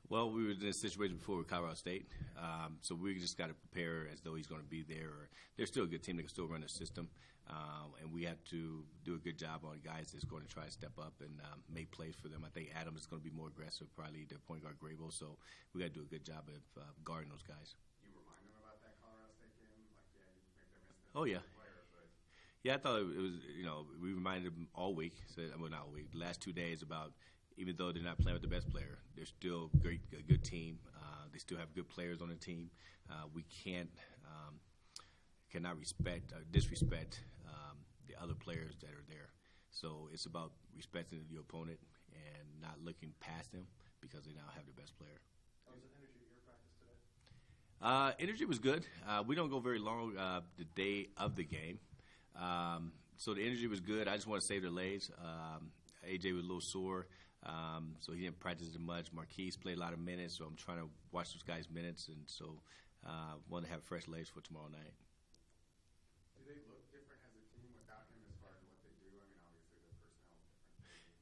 Well, we were in this situation before with Colorado State, so we just got to prepare as though he's going to be there. Or they're still a good team; they can still run the system, and we have to do a good job on guys that's going to try to step up and make plays for them. I think Adam is going to be more aggressive, probably their point guard Grable. So we got to do a good job of guarding those guys. You remind them about that Colorado State game, like yeah, you make them miss Oh yeah. Player, but Yeah, I thought it was, we reminded them all week, well, not all week, the last 2 days about even though they're not playing with the best player, they're still a good team. They still have good players on the team. We cannot disrespect the other players that are there. So it's about respecting your opponent and not looking past them because they now have the best player. How was the energy at your practice today? Energy was good. We don't go very long the day of the game. So the energy was good. I just want to save their legs. AJ was a little sore, so he didn't practice as much. Marqueze played a lot of minutes, so I'm trying to watch those guys' minutes, and so want to have fresh legs for tomorrow night. do they look different as a team without him as far as what they do? I mean, obviously the personnel is different.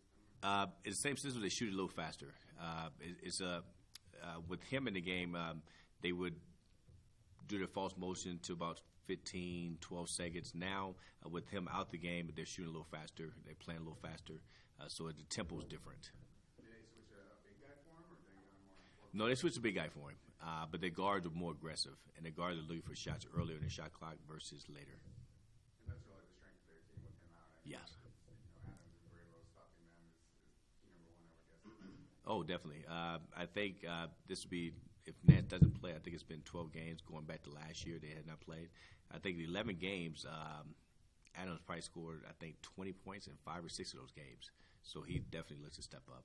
Is it the same system? It's the same system. They shoot it a little faster. With him in the game, they would do their false motion to about 15, 12 seconds. Now, with him out the game, they're shooting a little faster. They're playing a little faster. So the tempo is different. Did they switch a big guy for him, or did they go more? No, they switched a big guy for him. But their guards are more aggressive, and their guards are looking for shots earlier in the shot clock versus later. And that's really the strength of their team with him out. Yes. Adams and Grable stopping them is key number one, I would guess. Oh, definitely. I think this would be, if Nance doesn't play, I think it's been 12 games going back to last year. They had not played. I think the 11 games, Adams probably scored, I think, 20 points in 5 or 6 of those games. So he definitely looks to step up.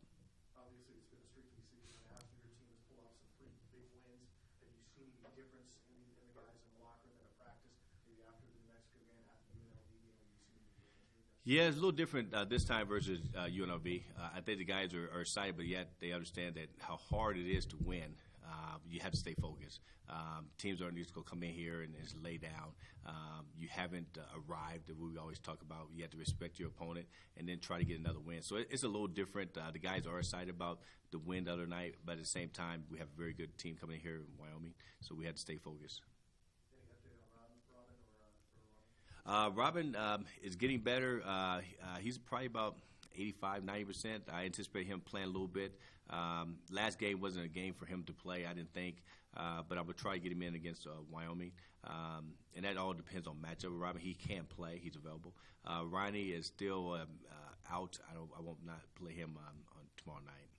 Obviously, it's been a streaky season and a half. Your team has pulled off some pretty big wins. Have you seen any difference in the guys in the locker room that have practiced, maybe after the New Mexico game, after the UNLV game? Have you seen any difference? Yeah, it's a little different this time versus UNLV. I think the guys are excited, but yet they understand that how hard it is to win. You have to stay focused. Teams aren't just going to come in here and just lay down. You haven't arrived. We always talk about you have to respect your opponent and then try to get another win. So it's a little different. The guys are excited about the win the other night, but at the same time, we have a very good team coming in here in Wyoming, so we had to stay focused. Any update on Robin? Robin is getting better. He's probably about 85, 90%. I anticipate him playing a little bit. Last game wasn't a game for him to play, I didn't think, but I would try to get him in against Wyoming. And that all depends on matchup with Robin. He can play. He's available. Ronnie is still out. I won't not play him on tomorrow night.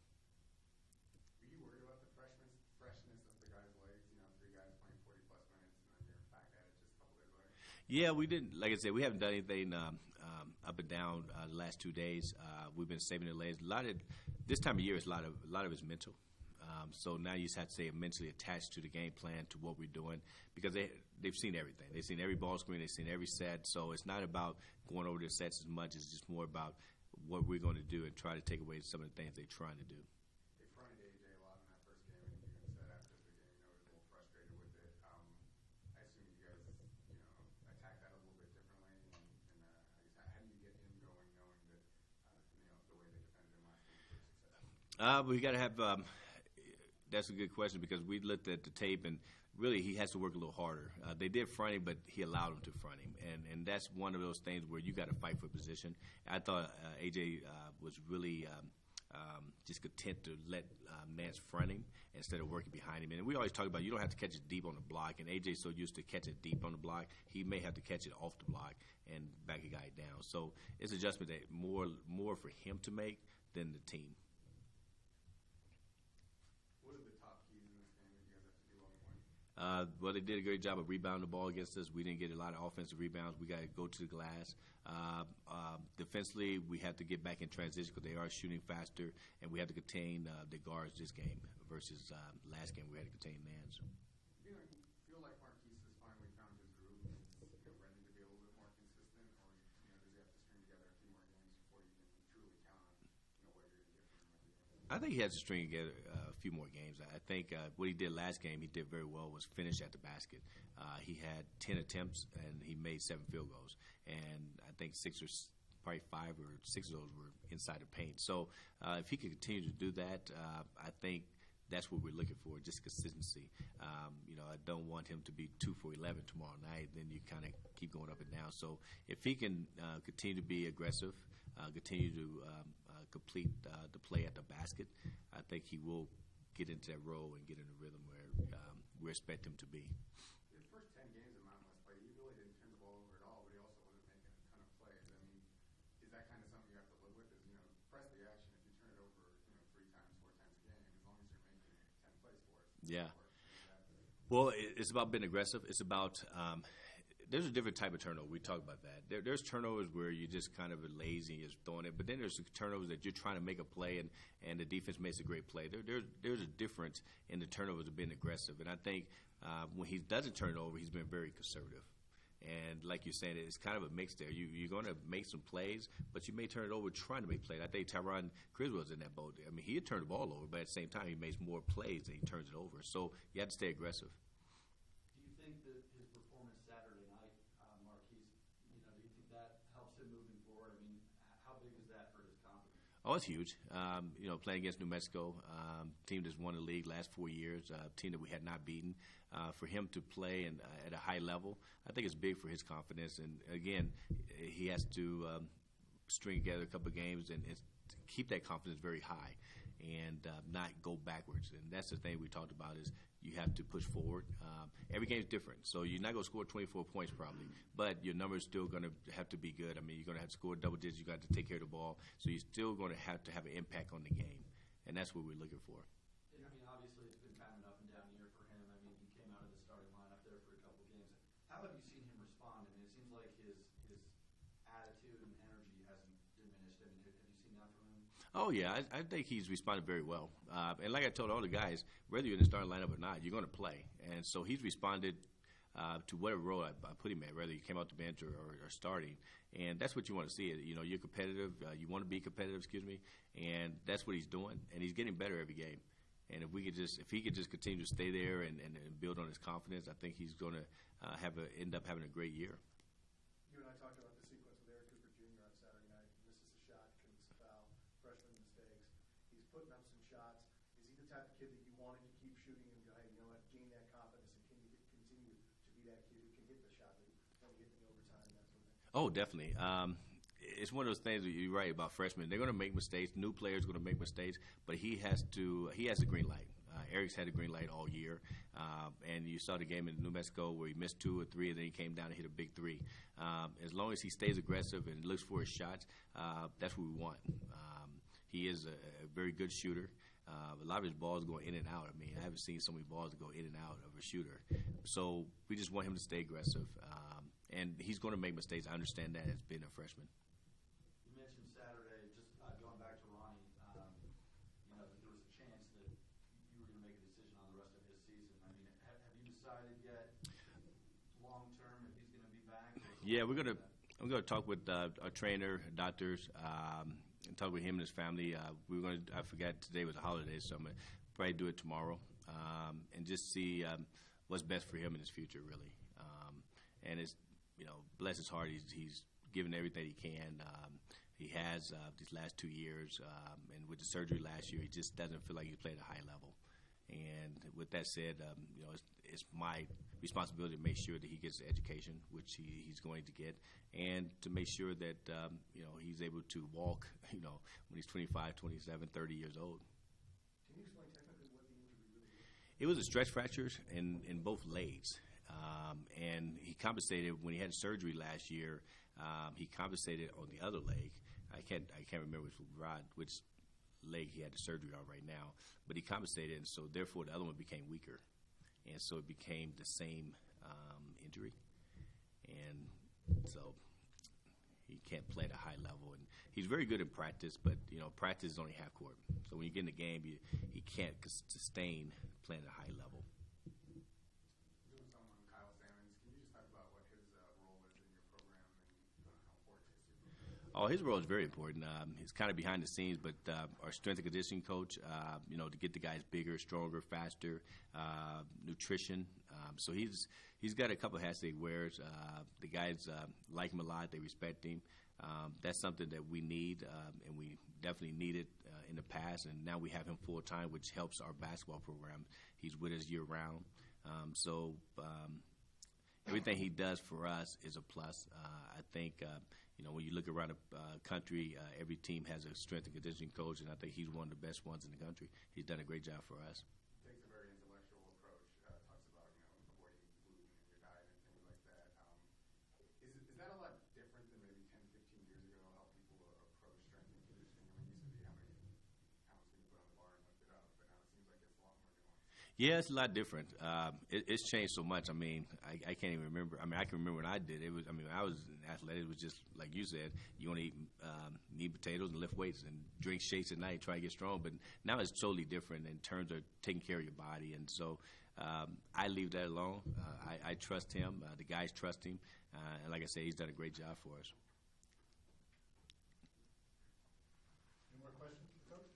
Were you worried about the freshness of the guys' legs? 3 guys playing 40-plus minutes, and then you're back at it just a couple days later? Yeah, we didn't. Like I said, we haven't done anything up and down the last 2 days. We've been saving their legs. This time of year, is a lot of it is mental. So now you just have to stay mentally attached to the game plan, to what we're doing, because they've seen everything. They've seen every ball screen. They've seen every set. So it's not about going over their sets as much. It's just more about what we're going to do and try to take away some of the things they're trying to do. They fronted AJ a lot in that first game, and you even said after the game, was a little frustrated with it. I assume you guys, attack that a little bit differently. And I guess how do you get him going, knowing that, the way they defended him last game was successful? We got to have. That's a good question because we looked at the tape and really he has to work a little harder. They did front him, but he allowed him to front him, and that's one of those things where you got to fight for position. I thought AJ was really just content to let Nance front him instead of working behind him. And we always talk about you don't have to catch it deep on the block, and AJ's so used to catching it deep on the block, he may have to catch it off the block and back a guy down. So it's an adjustment that more for him to make than the team. Well, they did a great job of rebounding the ball against us. We didn't get a lot of offensive rebounds. We got to go to the glass. Defensively, we have to get back in transition because they are shooting faster, and we have to contain the guards this game versus last game we had to contain Nance. You feel like Marqueze has finally found his groove and is ready to be a little bit more consistent, or does he have to string together a few more games before you can truly count on what you're going to get from him every game? I think he has to string together a few more games. I think what he did last game, he did very well, was finish at the basket. He had 10 attempts, and he made 7 field goals. And I think probably 5 or 6 of those were inside the paint. So if he can continue to do that, I think that's what we're looking for, just consistency. I don't want him to be 2 for 11 tomorrow night. Then you kind of keep going up and down. So if he can continue to be aggressive, continue to complete the play at the basket, I think he will get into that role and get in a rhythm where we expect him to be. The first 10 games in Mountain West play, he really didn't turn the ball over at all, but he also wasn't making a ton of plays. I mean, is that kind of something you have to live with? Is, press the action. If you turn it over, 3 times, 4 times a game, as long as you're making 10 plays for us. Yeah. Well, it's about being aggressive. It's about there's a different type of turnover. We talk about that. There's turnovers where you're just kind of lazy and just throwing it, but then there's turnovers that you're trying to make a play and the defense makes a great play. There's a difference in the turnovers of being aggressive, and I think when he doesn't turn it over, he's been very conservative. And like you're saying, it's kind of a mix there. You're going to make some plays, but you may turn it over trying to make plays. I think Tyron Criswell's in that boat. I mean, he had turned the ball over, but at the same time, he makes more plays than he turns it over. So you have to stay aggressive. Do you think that his performance Saturday night, Marquise, do you think that helps him moving forward? I mean, how big is that for his confidence? Oh, it's huge. Playing against New Mexico, team that's won the league last 4 years, team that we had not beaten. For him to play at a high level, I think it's big for his confidence. And again, he has to string together a couple of games and keep that confidence very high and not go backwards. And that's the thing we talked about is you have to push forward. Every game's different, so you're not going to score 24 points probably, but your number's still going to have to be good. I mean, you're going to have to score double digits. You got to take care of the ball, so you're still going to have an impact on the game, and that's what we're looking for. I mean, obviously, it's been kind of an up and down year for him. I mean, he came out of the starting lineup there for a couple of games. How have you seen him respond? I mean, it seems like his attitude and energy hasn't diminished. I mean, have you seen that from him? Oh, yeah, I think he's responded very well. And like I told all the guys, whether you're in the starting lineup or not, you're going to play. And so he's responded to whatever role I put him at, whether he came out the bench or starting. And that's what you want to see. You're competitive. You want to be competitive, and that's what he's doing. And he's getting better every game. And if he could just continue to stay there and build on his confidence, I think he's going to end up having a great year. You and I talked about the sequence with Eric Cooper Jr. on Saturday night. Misses a shot, commits a foul, freshman mistakes. He's putting up some shots. Is he the type of kid that you wanted to keep shooting and go, hey, you know what, gain that confidence and continue to be that kid who can hit the shot that when you get in the overtime and that sort of thing? Oh, definitely. It's one of those things that you're right about freshmen. They're going to make mistakes. New players are going to make mistakes, but he has the green light. Eric's had a green light all year, and you saw the game in New Mexico where he missed 2 or 3, and then he came down and hit a big 3. As long as he stays aggressive and looks for his shots, that's what we want. He is a very good shooter. A lot of his balls go in and out. I mean, I haven't seen so many balls that go in and out of a shooter. So we just want him to stay aggressive, and he's going to make mistakes. I understand that as being a freshman. You mentioned Saturday, just going back to Ronnie, that there was a chance that you were going to make a decision on the rest of his season. I mean, have you decided yet long term if he's going to be back? Yeah, I'm going to talk with our trainer, doctors, and talk with him and his family. I forgot today was a holiday, so I'm going to probably do it tomorrow and just see what's best for him in his future, really. And it's, bless his heart, he's given everything he can. He has these last 2 years, and with the surgery last year, he just doesn't feel like he's played at a high level. And with that said, it's my responsibility to make sure that he gets the education, which he's going to get, and to make sure that he's able to walk, when he's 25, 27, 30 years old. Can you explain technically what the injury really is? It was a stretch fractures in both legs. And he compensated when he had surgery last year. He compensated on the other leg. I can't remember which leg he had the surgery on right now, but he compensated, and so therefore the other one became weaker, and so it became the same injury, and so he can't play at a high level. And he's very good in practice, but practice is only half court. So when you get in the game, he can't sustain playing at a high level. Oh, his role is very important. He's kind of behind the scenes, but our strength and conditioning coach, to get the guys bigger, stronger, faster, nutrition. So he's got a couple of hats that he wears. The guys like him a lot. They respect him. That's something that we need, and we definitely needed in the past. And now we have him full time, which helps our basketball program. He's with us year round, so everything he does for us is a plus. I think when you look around the country, every team has a strength and conditioning coach, and I think he's one of the best ones in the country. He's done a great job for us. Takes a very intellectual approach. Talks about avoiding gluten in your diet and things like that. Is that a lot different than maybe 10, 15 years ago? How people approach strength and conditioning? I mean, it used to be how many pounds can you put on the bar and lift it up, but now it seems like it's a lot more nuanced. Yeah, it's a lot different. It's changed so much. I mean, I can't even remember. I mean, I can remember when I did it. When I was athletic, it was just like you said. You want to eat meat, potatoes, and lift weights, and drink shakes at night, try to get strong. But now it's totally different in terms of taking care of your body. And so I leave that alone. I trust him. The guys trust him. And like I said, he's done a great job for us. Any more questions, Coach?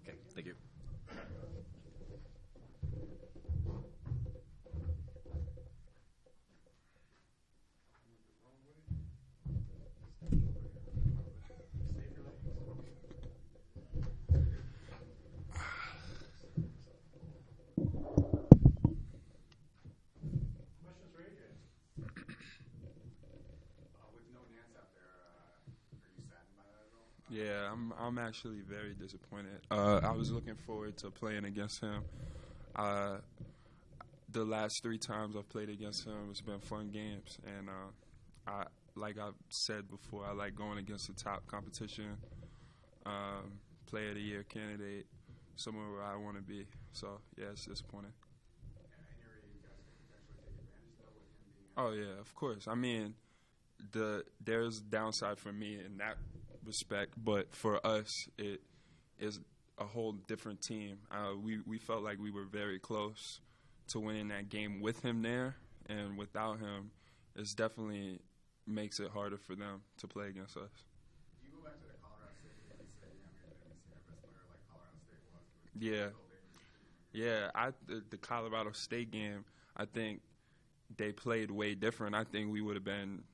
Okay, thank you. Questions for AJ? With no Nance out there, are you saddened by that at all? Yeah, I'm actually very disappointed. I was looking forward to playing against him. The last 3 times I've played against him, it's been fun games, and like I've said before, I like going against the top competition, player of the year candidate, somewhere where I want to be. So yeah, it's disappointing. Any area you guys can potentially take advantage though with him being Oh yeah, of course. I mean, there's downside for me in that respect, but for us, it is a whole different team. We felt like we were very close to winning that game with him there, and without him, it's definitely makes it harder for them to play against us. Do you go back to the Colorado State game and say, maybe they didn't see their best player like Colorado State was? But Yeah. still big. The Colorado State game, I think they played way different. I think we would have been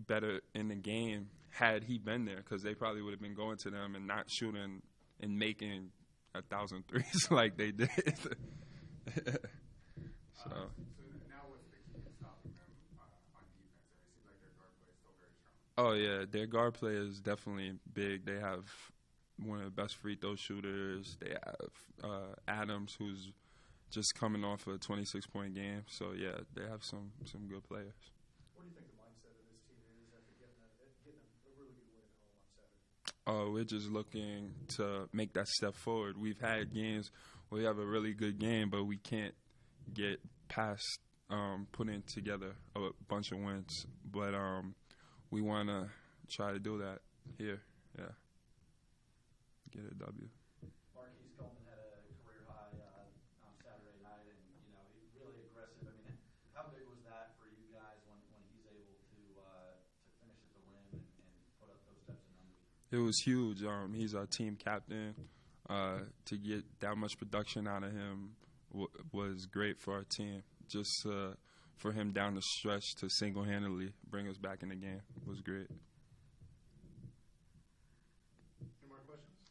better in the game had he been there, because they probably would have been going to them and not shooting and making 1,000 threes like they did. So Now what's the key to stopping them on defense? I mean, it seems like their guard play is still very strong. Oh yeah, their guard play is definitely big. They have one of the best free throw shooters. They have Adams, who's just coming off a 26-point game. So yeah, they have some good players. What do you think the mindset of this team is after getting a really good win at home on Saturday? We're just looking to make that step forward. We've had games where we have a really good game, but we can't get past putting together a bunch of wins. But we want to try to do that here. Yeah. Get a W. Marqueze Coleman had a career high on Saturday night, and he's really aggressive. I mean, how big was that for you guys when he's able to finish at the rim and put up those types of numbers? It was huge. He's our team captain. To get that much production out of him was great for our team. Just for him down the stretch to single-handedly bring us back in the game was great. Any more questions?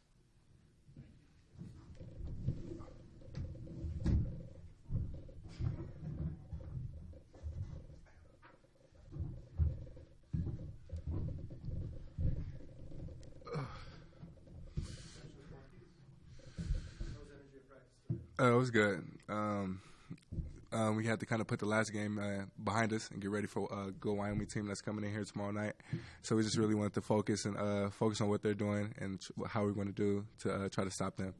It was good. We had to kind of put the last game behind us and get ready for a good Wyoming team that's coming in here tomorrow night. So we just really wanted to focus on what they're doing and how we're going to do to try to stop them.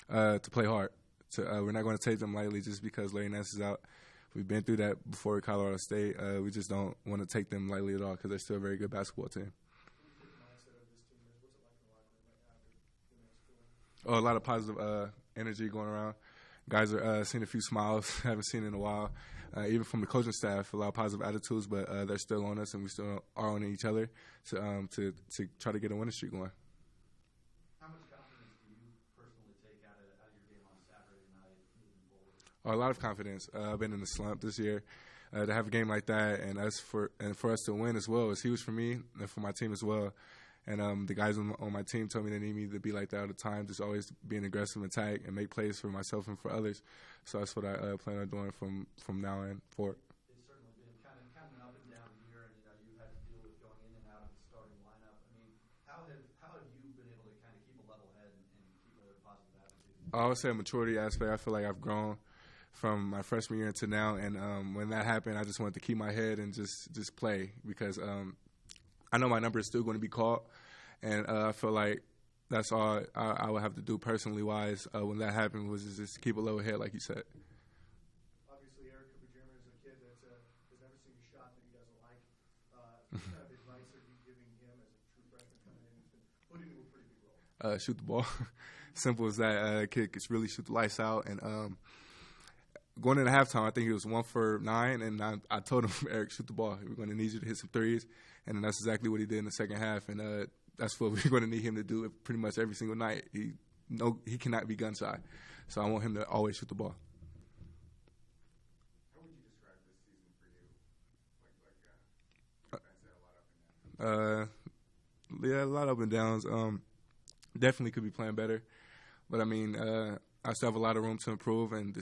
To play hard. We're not going to take them lightly just because Larry Nance is out. We've been through that before with Colorado State. We just don't want to take them lightly at all because they're still a very good basketball team. Oh, a lot of positive energy going around. Guys are seeing a few smiles, haven't seen in a while. Even from the coaching staff, a lot of positive attitudes, but they're still on us, and we still are on each other to try to get a winning streak going. How much confidence do you personally take out of your game on Saturday night moving forward? A lot of confidence. I've been in a slump this year. to have a game like that, and for us to win as well is huge for me and for my team as well. And the guys on my team told me they need me to be like that all the time, just always being aggressive and tag and make plays for myself and for others. So that's what I plan on doing from now on forward. It's certainly been kind of an up and down year, and you had to deal with going in and out of the starting lineup. I mean, how have you been able to kind of keep a level head and keep a positive attitude? I would say a maturity aspect. I feel like I've grown from my freshman year to now, and when that happened, I just wanted to keep my head and just play because I know my number is still going to be called, and I feel like that's all I would have to do personally wise when that happened was just keep a level head, like you said. Obviously, Eric German is a kid that has never seen a shot that he doesn't like. What kind of advice are you giving him as a true freshman coming in who's been put into a pretty big role? Shoot the ball. Simple as that. Kid could really shoot the lights out, and going into halftime, I think he was 1 for 9, and I told him, Eric, shoot the ball. We're going to need you to hit some threes, and then that's exactly what he did in the second half, and that's what we're going to need him to do pretty much every single night. He cannot be gun shy, so I want him to always shoot the ball. How would you describe this season for you? Yeah, a lot of up and downs. Definitely could be playing better, but I mean, I still have a lot of room to improve, and we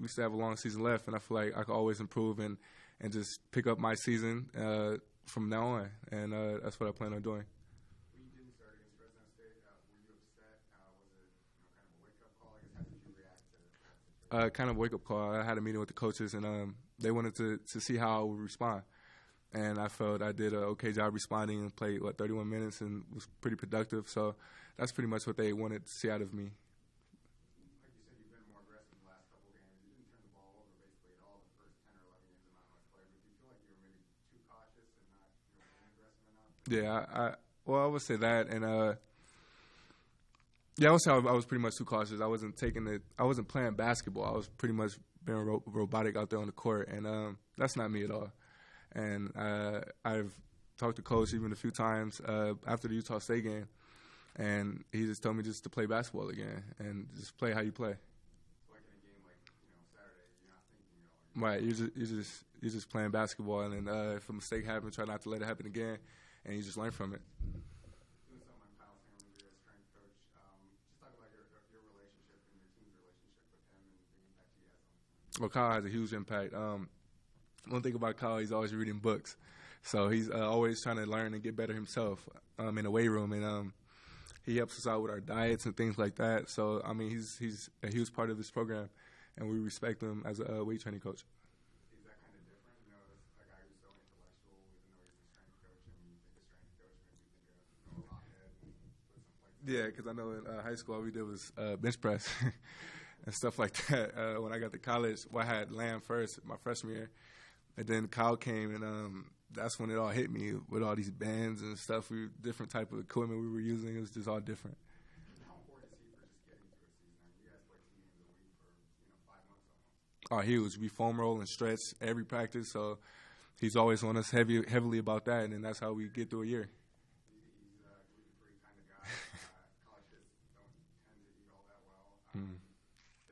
still have a long season left, and I feel like I can always improve and just pick up my season from now on, and that's what I plan on doing. When you didn't start against Fresno State, were you upset? Was it kind of a wake-up call? I guess how did you react to that? Kind of wake-up call. I had a meeting with the coaches, and they wanted to see how I would respond, and I felt I did an okay job responding and played 31 minutes and was pretty productive. So that's pretty much what they wanted to see out of me. Yeah, I would say that, and I would say I was pretty much too cautious. I wasn't playing basketball. I was pretty much being robotic out there on the court, and that's not me at all. And I've talked to Coach even a few times after the Utah State game, and he just told me just to play basketball again and just play how you play. So like in a game like Saturday, you're not thinking at all. Right, you're just playing basketball, and then if a mistake happens, try not to let it happen again. And you just learn from it. Doing something like Kyle Sandler, your strength coach. Just talk about your relationship and your team's relationship with him and the impact he has on the team. Well, Kyle has a huge impact. One thing about Kyle, he's always reading books. So he's always trying to learn and get better himself in the weight room. And he helps us out with our diets and things like that. So, I mean, he's a huge part of this program, and we respect him as a weight training coach. Yeah, because I know in high school all we did was bench press and stuff like that. When I got to college, I had Lamb first my freshman year, and then Kyle came, and that's when it all hit me with all these bands and stuff. Different type of equipment we were using. It was just all different. How important is he for just getting through a season? I mean, you guys play 2 games a week for 5 months almost. Oh, huge. We foam roll and stretch every practice, so he's always on us heavily about that, and that's how we get through a year. Has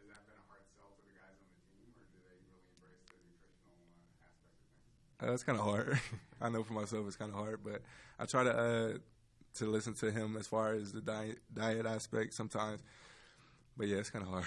that been a hard sell to the guys on the team, or do they really embrace the nutritional aspect of things? It's kind of hard. I know for myself it's kind of hard, but I try to listen to him as far as the diet aspect sometimes. But yeah, it's kind of hard.